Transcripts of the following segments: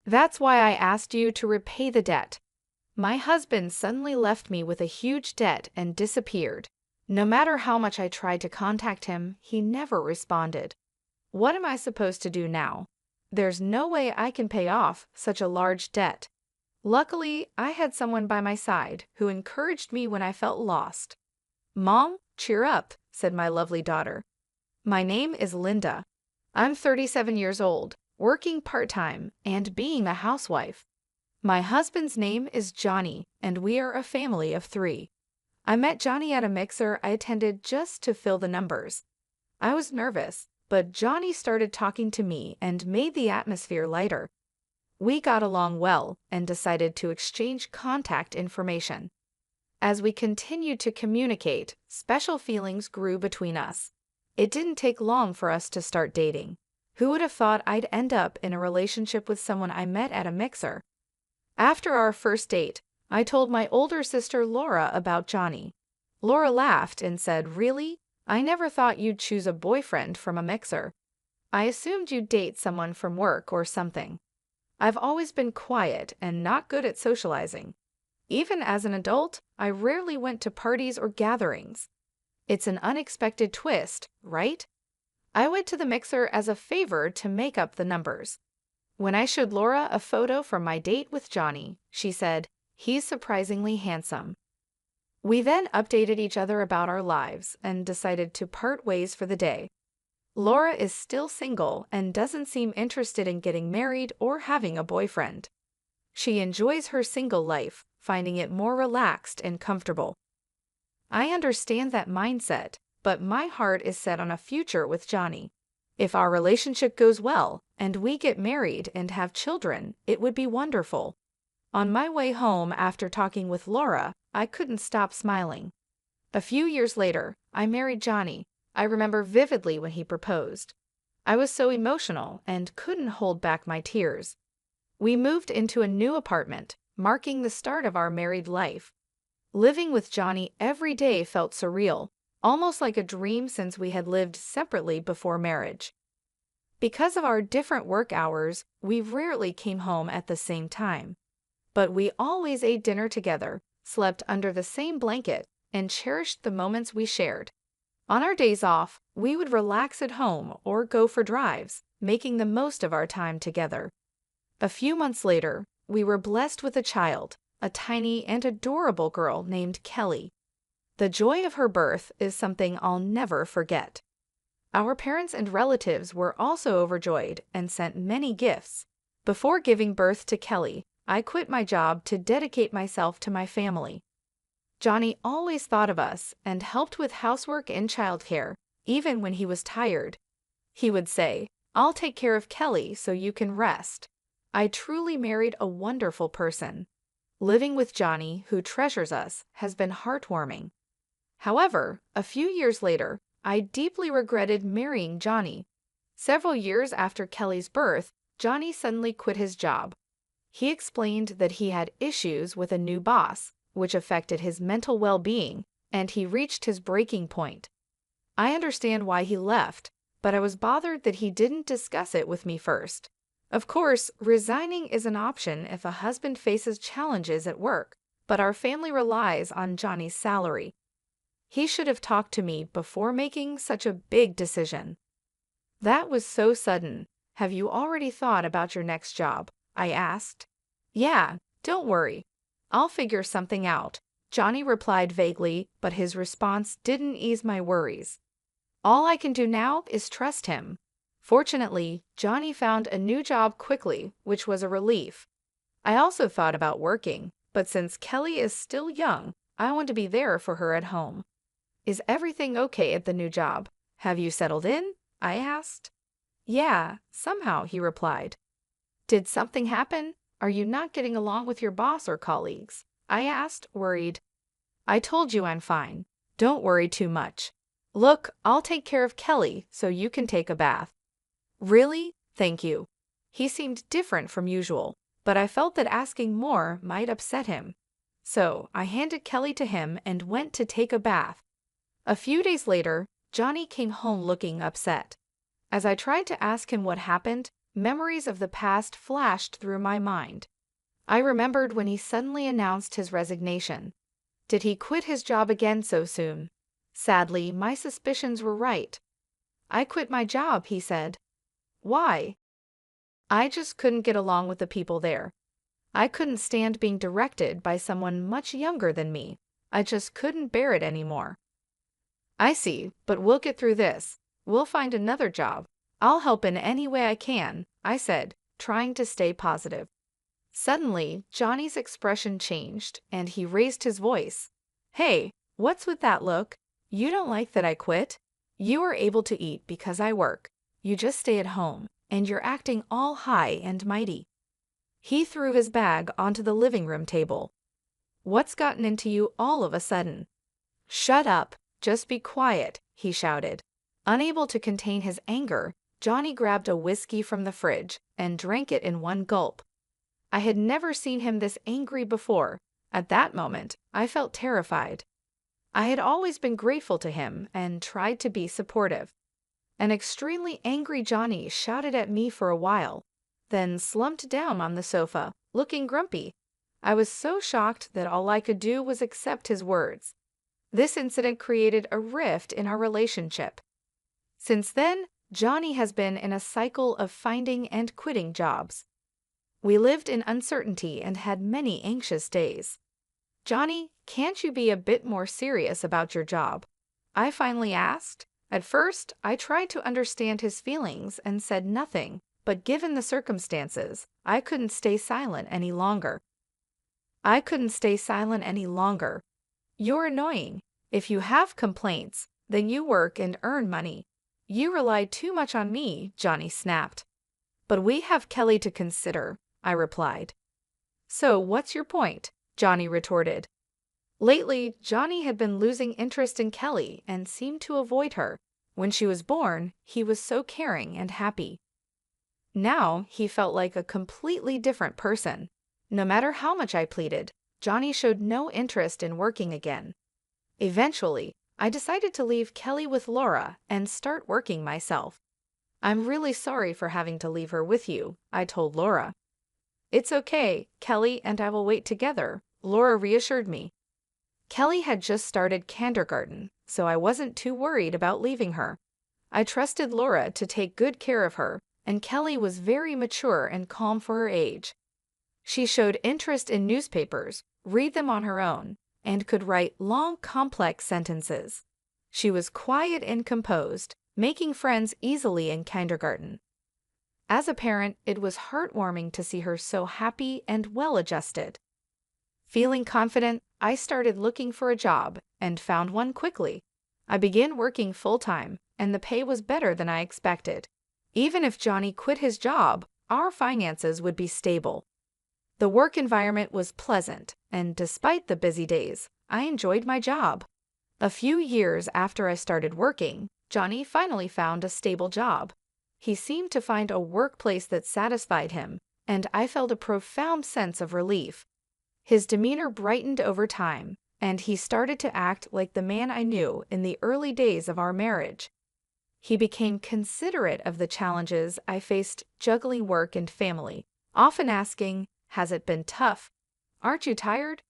That's why I asked you to repay the debt. My husband suddenly left me with a huge debt and disappeared. No matter how much I tried to contact him, he never responded. What am I supposed to do now? There's no way I can pay off such a large debt. Luckily, I had someone by my side who encouraged me when I felt lost. Mom, cheer up, said my lovely daughter. My name is Linda. I'm 37 years old, working part-time and being a housewife. My husband's name is Johnny, and we are a family of 3. I met Johnny at a mixer I attended just to fill the numbers. I was nervous, but Johnny started talking to me and made the atmosphere lighter. We got along well and decided to exchange contact information. As we continued to communicate, special feelings grew between us. It didn't take long for us to start dating. Who would have thought I'd end up in a relationship with someone I met at a mixer? After our first date, I told my older sister Laura about Johnny. Laura laughed and said, "Really? I never thought you'd choose a boyfriend from a mixer. I assumed you'd date someone from work or something." I've always been quiet and not good at socializing. Even as an adult, I rarely went to parties or gatherings. It's an unexpected twist, right? I went to the mixer as a favor to make up the numbers. When I showed Laura a photo from my date with Johnny, she said, "He's surprisingly handsome." We then updated each other about our lives and decided to part ways for the day. Laura is still single and doesn't seem interested in getting married or having a boyfriend. She enjoys her single life, finding it more relaxed and comfortable. I understand that mindset, but my heart is set on a future with Johnny. If our relationship goes well and we get married and have children, it would be wonderful. On my way home after talking with Laura, I couldn't stop smiling. A few years later, I married Johnny. I remember vividly when he proposed. I was so emotional and couldn't hold back my tears. We moved into a new apartment, marking the start of our married life. Living with Johnny every day felt surreal, almost like a dream since we had lived separately before marriage. Because of our different work hours, we rarely came home at the same time. But we always ate dinner together, slept under the same blanket, and cherished the moments we shared. On our days off, we would relax at home or go for drives, making the most of our time together. A few months later, we were blessed with a child, a tiny and adorable girl named Kelly. The joy of her birth is something I'll never forget. Our parents and relatives were also overjoyed and sent many gifts. Before giving birth to Kelly, I quit my job to dedicate myself to my family. Johnny always thought of us and helped with housework and childcare, even when he was tired. He would say, "I'll take care of Kelly so you can rest." I truly married a wonderful person. Living with Johnny, who treasures us, has been heartwarming. However, a few years later, I deeply regretted marrying Johnny. Several years after Kelly's birth, Johnny suddenly quit his job. He explained that he had issues with a new boss, which affected his mental well-being, and he reached his breaking point. I understand why he left, but I was bothered that he didn't discuss it with me first. Of course, resigning is an option if a husband faces challenges at work, but our family relies on Johnny's salary. He should have talked to me before making such a big decision. That was so sudden. Have you already thought about your next job? I asked. Yeah, don't worry. I'll figure something out, Johnny replied vaguely, but his response didn't ease my worries. All I can do now is trust him. Fortunately, Johnny found a new job quickly, which was a relief. I also thought about working, but since Kelly is still young, I want to be there for her at home. Is everything okay at the new job? Have you settled in? I asked. Yeah, somehow, he replied. Did something happen? Are you not getting along with your boss or colleagues? I asked, worried. I told you I'm fine. Don't worry too much. Look, I'll take care of Kelly so you can take a bath. Really? Thank you. He seemed different from usual, but I felt that asking more might upset him. So I handed Kelly to him and went to take a bath. A few days later, Johnny came home looking upset. As I tried to ask him what happened, Memories of the past flashed through my mind. I remembered when he suddenly announced his resignation. Did he quit his job again so soon? Sadly, my suspicions were right. "I quit my job," he said. "Why?" "I just couldn't get along with the people there. I couldn't stand being directed by someone much younger than me. I just couldn't bear it anymore." "I see, but we'll get through this. We'll find another job. I'll help in any way I can," I said, trying to stay positive. Suddenly, Johnny's expression changed, and he raised his voice. "Hey, what's with that look? You don't like that I quit? You are able to eat because I work. You just stay at home, and you're acting all high and mighty." He threw his bag onto the living room table. "What's gotten into you all of a sudden?" "Shut up, just be quiet," he shouted. Unable to contain his anger, Johnny grabbed a whiskey from the fridge and drank it in one gulp. I had never seen him this angry before. At that moment, I felt terrified. I had always been grateful to him and tried to be supportive. An extremely angry Johnny shouted at me for a while, then slumped down on the sofa, looking grumpy. I was so shocked that all I could do was accept his words. This incident created a rift in our relationship. Since then, Johnny has been in a cycle of finding and quitting jobs. We lived in uncertainty and had many anxious days. "Johnny, can't you be a bit more serious about your job?" I finally asked. At first, I tried to understand his feelings and said nothing, but given the circumstances, I couldn't stay silent any longer. "You're annoying. If you have complaints, then you work and earn money. You rely too much on me," Johnny snapped. "But we have Kelly to consider," I replied. "So what's your point?" Johnny retorted. Lately, Johnny had been losing interest in Kelly and seemed to avoid her. When she was born, he was so caring and happy. Now, he felt like a completely different person. No matter how much I pleaded, Johnny showed no interest in working again. Eventually, I decided to leave Kelly with Laura and start working myself. "I'm really sorry for having to leave her with you," I told Laura. "It's okay, Kelly and I will wait together," Laura reassured me. Kelly had just started kindergarten, so I wasn't too worried about leaving her. I trusted Laura to take good care of her, and Kelly was very mature and calm for her age. She showed interest in newspapers, read them on her own, and could write long, complex sentences. She was quiet and composed, making friends easily in kindergarten. As a parent, it was heartwarming to see her so happy and well-adjusted. Feeling confident, I started looking for a job and found one quickly. I began working full-time, and the pay was better than I expected. Even if Johnny quit his job, our finances would be stable. The work environment was pleasant, and despite the busy days, I enjoyed my job. A few years after I started working, Johnny finally found a stable job. He seemed to find a workplace that satisfied him, and I felt a profound sense of relief. His demeanor brightened over time, and he started to act like the man I knew in the early days of our marriage. He became considerate of the challenges I faced juggling work and family, often asking, "Has it been tough? Aren't you tired?"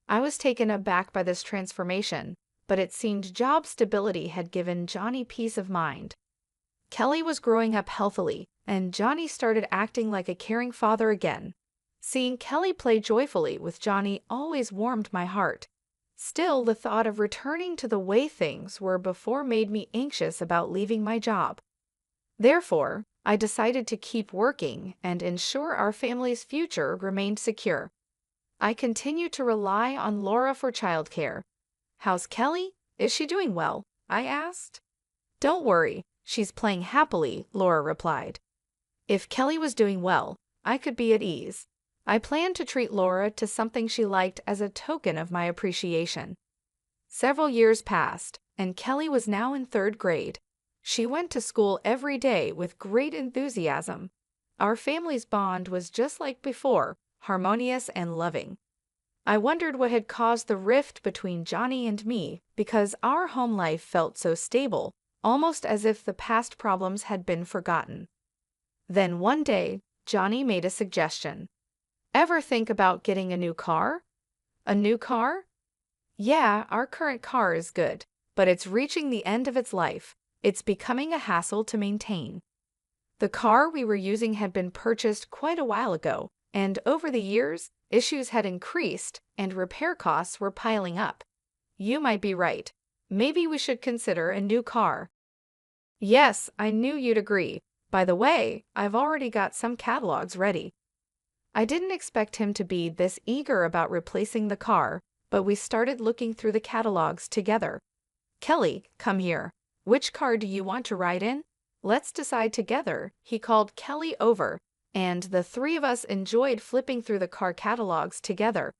I was taken aback by this transformation, but it seemed job stability had given Johnny peace of mind. Kelly was growing up healthily, and Johnny started acting like a caring father again. Seeing Kelly play joyfully with Johnny always warmed my heart. Still, the thought of returning to the way things were before made me anxious about leaving my job. Therefore, I decided to keep working and ensure our family's future remained secure. I continued to rely on Laura for childcare. "How's Kelly? Is she doing well?" I asked. "Don't worry, she's playing happily," Laura replied. If Kelly was doing well, I could be at ease. I planned to treat Laura to something she liked as a token of my appreciation. Several years passed, and Kelly was now in 3rd grade. She went to school every day with great enthusiasm. Our family's bond was just like before, harmonious and loving. I wondered what had caused the rift between Johnny and me because our home life felt so stable, almost as if the past problems had been forgotten. Then one day, Johnny made a suggestion. Ever think about getting a new car? A new car? Yeah, our current car is good, but it's reaching the end of its life. It's becoming a hassle to maintain. The car we were using had been purchased quite a while ago, and over the years, issues had increased and repair costs were piling up. You might be right. Maybe we should consider a new car. Yes, I knew you'd agree. By the way, I've already got some catalogs ready. I didn't expect him to be this eager about replacing the car, but we started looking through the catalogs together. Kelly, come here. Which car do you want to ride in? Let's decide together. He called Kelly over, and the three of us enjoyed flipping through the car catalogs together.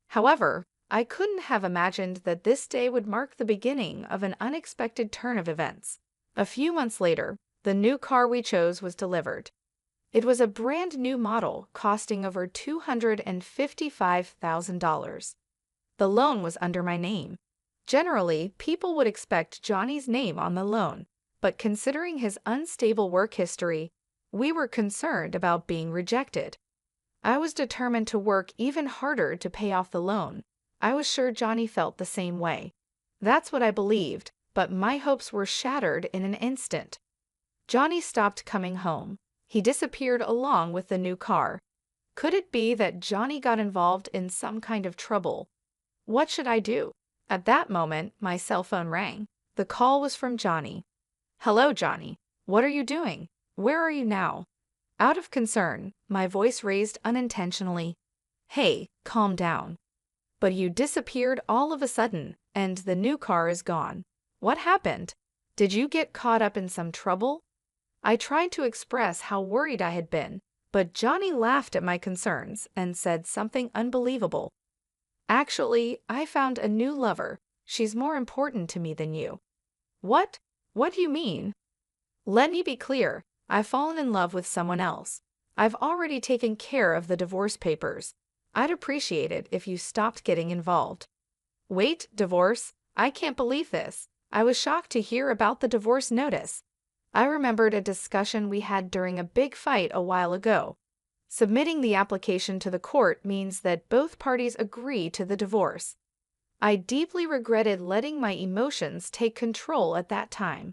However, I couldn't have imagined that this day would mark the beginning of an unexpected turn of events. A few months later, the new car we chose was delivered. It was a brand new model costing over $255,000. The loan was under my name. Generally, people would expect Johnny's name on the loan, but considering his unstable work history, we were concerned about being rejected. I was determined to work even harder to pay off the loan. I was sure Johnny felt the same way. That's what I believed, but my hopes were shattered in an instant. Johnny stopped coming home. He disappeared along with the new car. Could it be that Johnny got involved in some kind of trouble? What should I do? At that moment, my cell phone rang. The call was from Johnny. Hello, Johnny. What are you doing? Where are you now? Out of concern, my voice raised unintentionally. Hey, calm down. But you disappeared all of a sudden, and the new car is gone. What happened? Did you get caught up in some trouble? I tried to express how worried I had been, but Johnny laughed at my concerns and said something unbelievable. Actually, I found a new lover. She's more important to me than you. What? What do you mean? Let me be clear. I've fallen in love with someone else. I've already taken care of the divorce papers. I'd appreciate it if you stopped getting involved. Wait, divorce? I can't believe this. I was shocked to hear about the divorce notice. I remembered a discussion we had during a big fight a while ago. Submitting the application to the court means that both parties agree to the divorce. I deeply regretted letting my emotions take control at that time.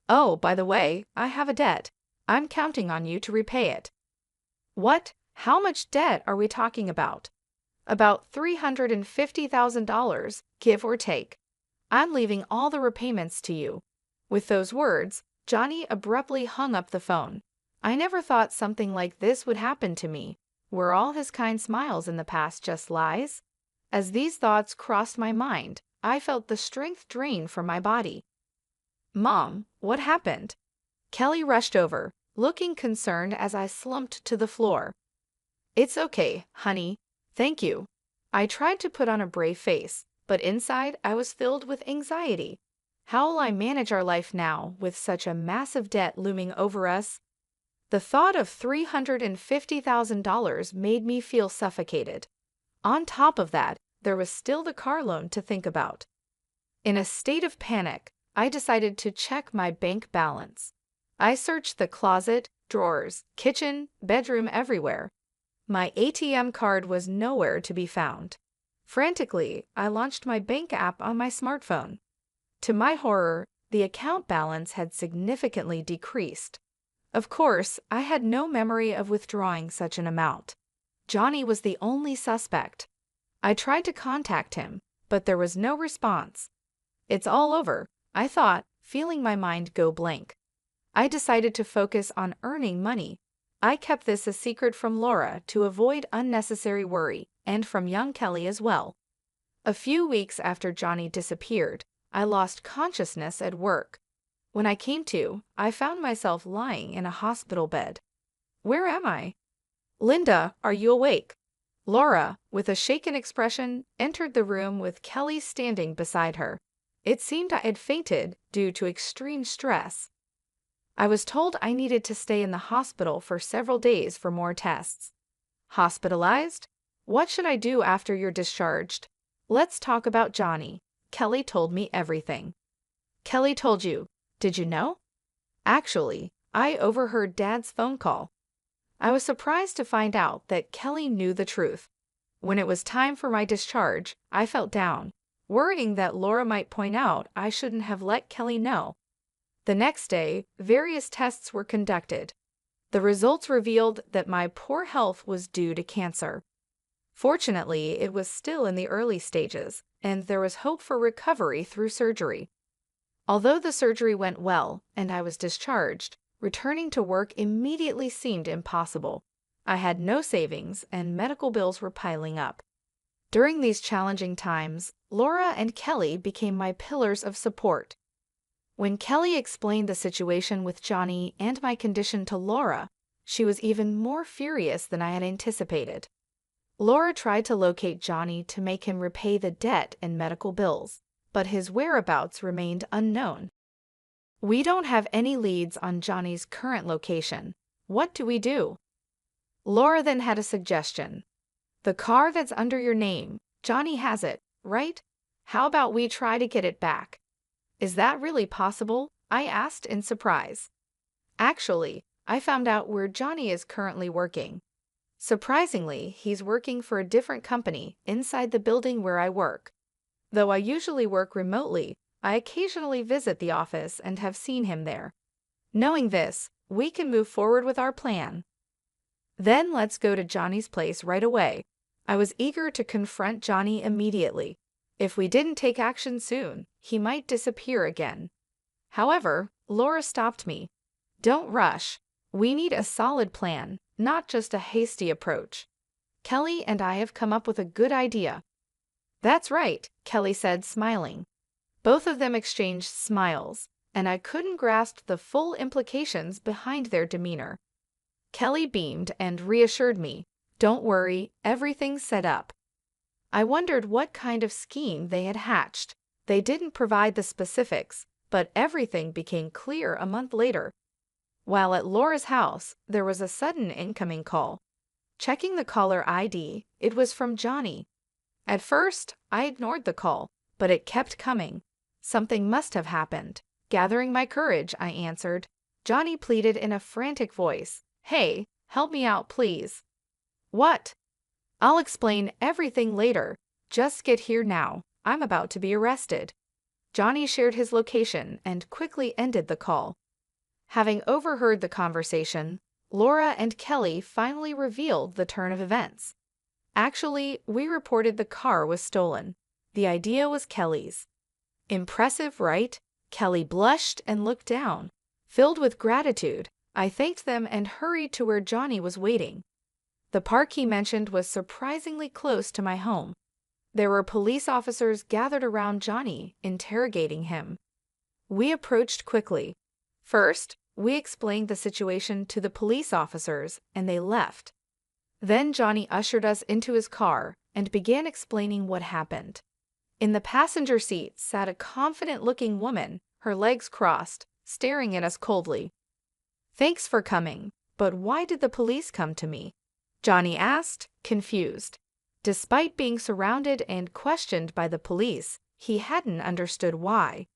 Oh, by the way, I have a debt. I'm counting on you to repay it. What? How much debt are we talking about? About $350,000, give or take. I'm leaving all the repayments to you. With those words, Johnny abruptly hung up the phone. I never thought something like this would happen to me. Were all his kind smiles in the past just lies? As these thoughts crossed my mind, I felt the strength drain from my body. Mom, what happened? Kelly rushed over, looking concerned as I slumped to the floor. It's okay, honey. Thank you. I tried to put on a brave face, but inside I was filled with anxiety. How will I manage our life now with such a massive debt looming over us? The thought of $350,000 made me feel suffocated. On top of that, there was still the car loan to think about. In a state of panic, I decided to check my bank balance. I searched the closet, drawers, kitchen, bedroom, everywhere. My ATM card was nowhere to be found. Frantically, I launched my bank app on my smartphone. To my horror, the account balance had significantly decreased. Of course, I had no memory of withdrawing such an amount. Johnny was the only suspect. I tried to contact him, but there was no response. It's all over, I thought, feeling my mind go blank. I decided to focus on earning money. I kept this a secret from Laura to avoid unnecessary worry, and from young Kelly as well. A few weeks after Johnny disappeared, I lost consciousness at work. When I came to, I found myself lying in a hospital bed. Where am I? Linda, are you awake? Laura, with a shaken expression, entered the room with Kelly standing beside her. It seemed I had fainted due to extreme stress. I was told I needed to stay in the hospital for several days for more tests. Hospitalized? What should I do after you're discharged? Let's talk about Johnny. Kelly told me everything. Kelly told you. Did you know? Actually, I overheard Dad's phone call. I was surprised to find out that Kelly knew the truth. When it was time for my discharge, I felt down, worrying that Laura might point out I shouldn't have let Kelly know. The next day, various tests were conducted. The results revealed that my poor health was due to cancer. Fortunately, it was still in the early stages, and there was hope for recovery through surgery. Although the surgery went well and I was discharged, returning to work immediately seemed impossible. I had no savings and medical bills were piling up. During these challenging times, Laura and Kelly became my pillars of support. When Kelly explained the situation with Johnny and my condition to Laura, she was even more furious than I had anticipated. Laura tried to locate Johnny to make him repay the debt and medical bills, but his whereabouts remained unknown. We don't have any leads on Johnny's current location. What do we do? Laura then had a suggestion. The car that's under your name, Johnny has it, right? How about we try to get it back? Is that really possible? I asked in surprise. Actually, I found out where Johnny is currently working. Surprisingly, he's working for a different company inside the building where I work. Though I usually work remotely, I occasionally visit the office and have seen him there. Knowing this, we can move forward with our plan. Then let's go to Johnny's place right away. I was eager to confront Johnny immediately. If we didn't take action soon, he might disappear again. However, Laura stopped me. Don't rush. We need a solid plan, not just a hasty approach. Kelly and I have come up with a good idea. That's right, Kelly said, smiling. Both of them exchanged smiles, and I couldn't grasp the full implications behind their demeanor. Kelly beamed and reassured me, "Don't worry, everything's set up." I wondered what kind of scheme they had hatched. They didn't provide the specifics, but everything became clear a month later. While at Laura's house, there was a sudden incoming call. Checking the caller ID, it was from Johnny. At first, I ignored the call, but it kept coming. Something must have happened. Gathering my courage, I answered. Johnny pleaded in a frantic voice, "Hey, help me out, please." "What?" "I'll explain everything later. Just get here now. I'm about to be arrested." Johnny shared his location and quickly ended the call. Having overheard the conversation, Laura and Kelly finally revealed the turn of events. Actually, we reported the car was stolen. The idea was Kelly's. Impressive, right? Kelly blushed and looked down. Filled with gratitude, I thanked them and hurried to where Johnny was waiting. The park he mentioned was surprisingly close to my home. There were police officers gathered around Johnny, interrogating him. We approached quickly. First, we explained the situation to the police officers, and they left. Then Johnny ushered us into his car and began explaining what happened. In the passenger seat sat a confident-looking woman, her legs crossed, staring at us coldly. "Thanks for coming, but why did the police come to me?" Johnny asked, confused. Despite being surrounded and questioned by the police, he hadn't understood why.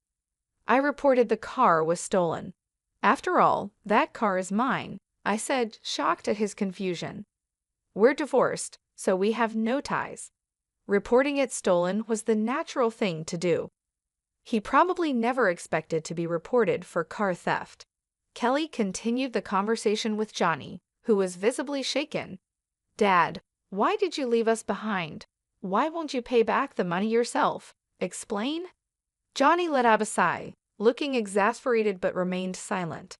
I reported the car was stolen. "After all, that car is mine," I said, shocked at his confusion. "We're divorced, so we have no ties." Reporting it stolen was the natural thing to do. He probably never expected to be reported for car theft. Kelly continued the conversation with Johnny, who was visibly shaken. "Dad, why did you leave us behind? Why won't you pay back the money yourself? Explain?" Johnny let out a sigh, looking exasperated but remained silent.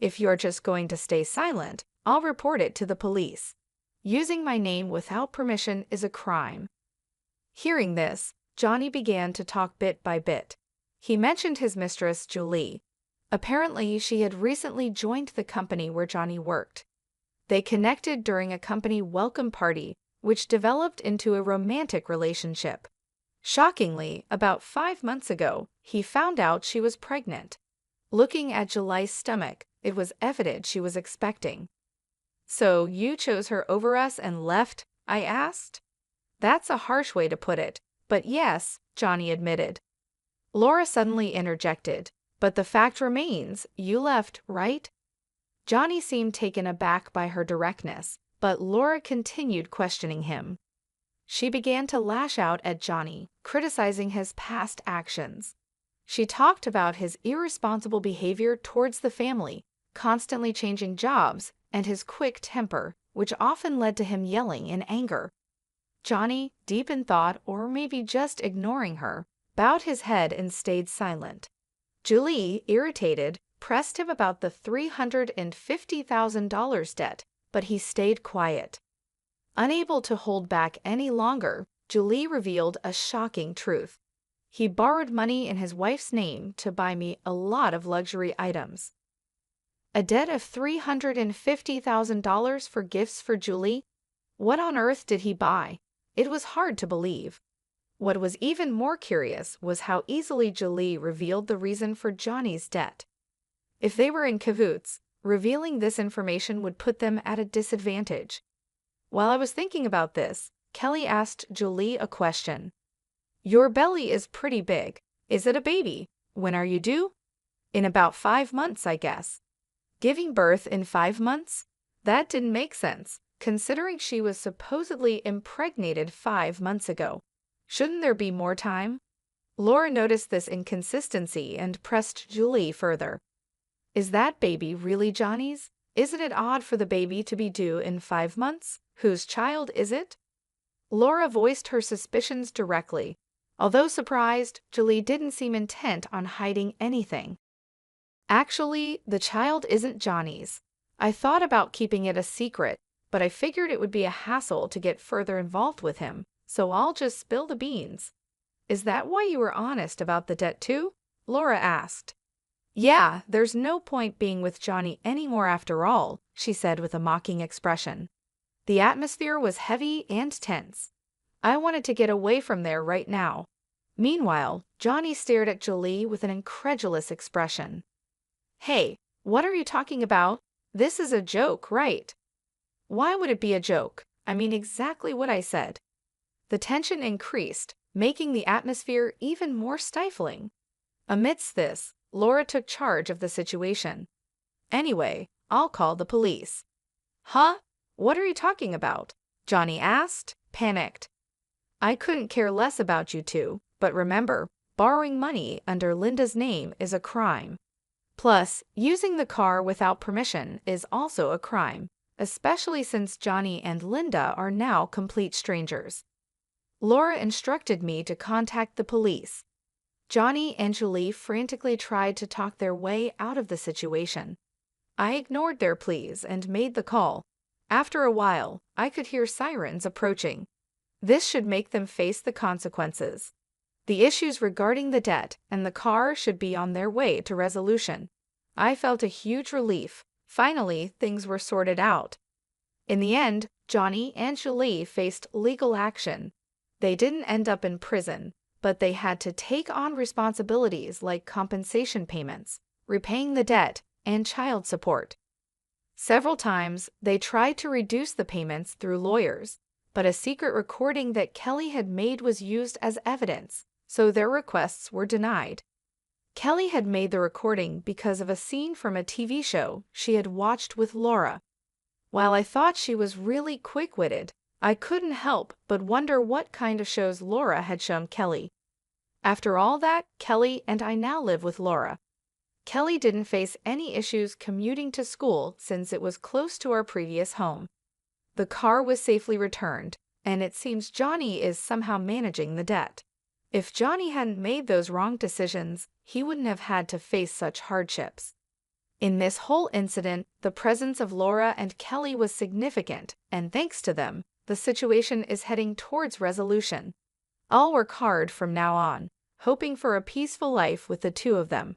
"If you're just going to stay silent, I'll report it to the police. Using my name without permission is a crime." Hearing this, Johnny began to talk bit by bit. He mentioned his mistress, Julie. Apparently, she had recently joined the company where Johnny worked. They connected during a company welcome party, which developed into a romantic relationship. Shockingly, about 5 months ago, he found out she was pregnant. Looking at Julie's stomach, it was evident she was expecting. "So you chose her over us and left?" I asked. "That's a harsh way to put it, but yes," Johnny admitted. Laura suddenly interjected, "But the fact remains, you left, right?" Johnny seemed taken aback by her directness, but Laura continued questioning him. She began to lash out at Johnny, criticizing his past actions. She talked about his irresponsible behavior towards the family, constantly changing jobs, and his quick temper, which often led to him yelling in anger. Johnny, deep in thought or maybe just ignoring her, bowed his head and stayed silent. Julie, irritated, pressed him about the $350,000 debt, but he stayed quiet. Unable to hold back any longer, Julie revealed a shocking truth. He borrowed money in his wife's name to buy me a lot of luxury items. A debt of $350,000 for gifts for Julie? What on earth did he buy? It was hard to believe. What was even more curious was how easily Julie revealed the reason for Johnny's debt. If they were in cahoots, revealing this information would put them at a disadvantage. While I was thinking about this, Kelly asked Julie a question. "Your belly is pretty big. Is it a baby? When are you due?" "In about 5 months, I guess." Giving birth in 5 months? That didn't make sense, considering she was supposedly impregnated 5 months ago. Shouldn't there be more time? Laura noticed this inconsistency and pressed Julie further. "Is that baby really Johnny's? Isn't it odd for the baby to be due in 5 months? Whose child is it?" Laura voiced her suspicions directly. Although surprised, Julie didn't seem intent on hiding anything. "Actually, the child isn't Johnny's. I thought about keeping it a secret, but I figured it would be a hassle to get further involved with him, so I'll just spill the beans." "Is that why you were honest about the debt too?" Laura asked. "Yeah, there's no point being with Johnny anymore after all," she said with a mocking expression. The atmosphere was heavy and tense. I wanted to get away from there right now. Meanwhile, Johnny stared at Julie with an incredulous expression. "Hey, what are you talking about? This is a joke, right?" "Why would it be a joke? I mean exactly what I said." The tension increased, making the atmosphere even more stifling. Amidst this, Laura took charge of the situation. "Anyway, I'll call the police." "Huh? What are you talking about?" Johnny asked, panicked. "I couldn't care less about you two, but remember, borrowing money under Linda's name is a crime. Plus, using the car without permission is also a crime, especially since Johnny and Linda are now complete strangers. Laura instructed me to contact the police." Johnny and Julie frantically tried to talk their way out of the situation. I ignored their pleas and made the call. After a while, I could hear sirens approaching. This should make them face the consequences. The issues regarding the debt and the car should be on their way to resolution. I felt a huge relief. Finally, things were sorted out. In the end, Johnny and Julie faced legal action. They didn't end up in prison, but they had to take on responsibilities like compensation payments, repaying the debt, and child support. Several times, they tried to reduce the payments through lawyers, but a secret recording that Kelly had made was used as evidence, so their requests were denied. Kelly had made the recording because of a scene from a TV show she had watched with Laura. While I thought she was really quick-witted, I couldn't help but wonder what kind of shows Laura had shown Kelly. After all that, Kelly and I now live with Laura. Kelly didn't face any issues commuting to school since it was close to our previous home. The car was safely returned, and it seems Johnny is somehow managing the debt. If Johnny hadn't made those wrong decisions, he wouldn't have had to face such hardships. In this whole incident, the presence of Laura and Kelly was significant, and thanks to them, the situation is heading towards resolution. I'll work hard from now on, hoping for a peaceful life with the two of them.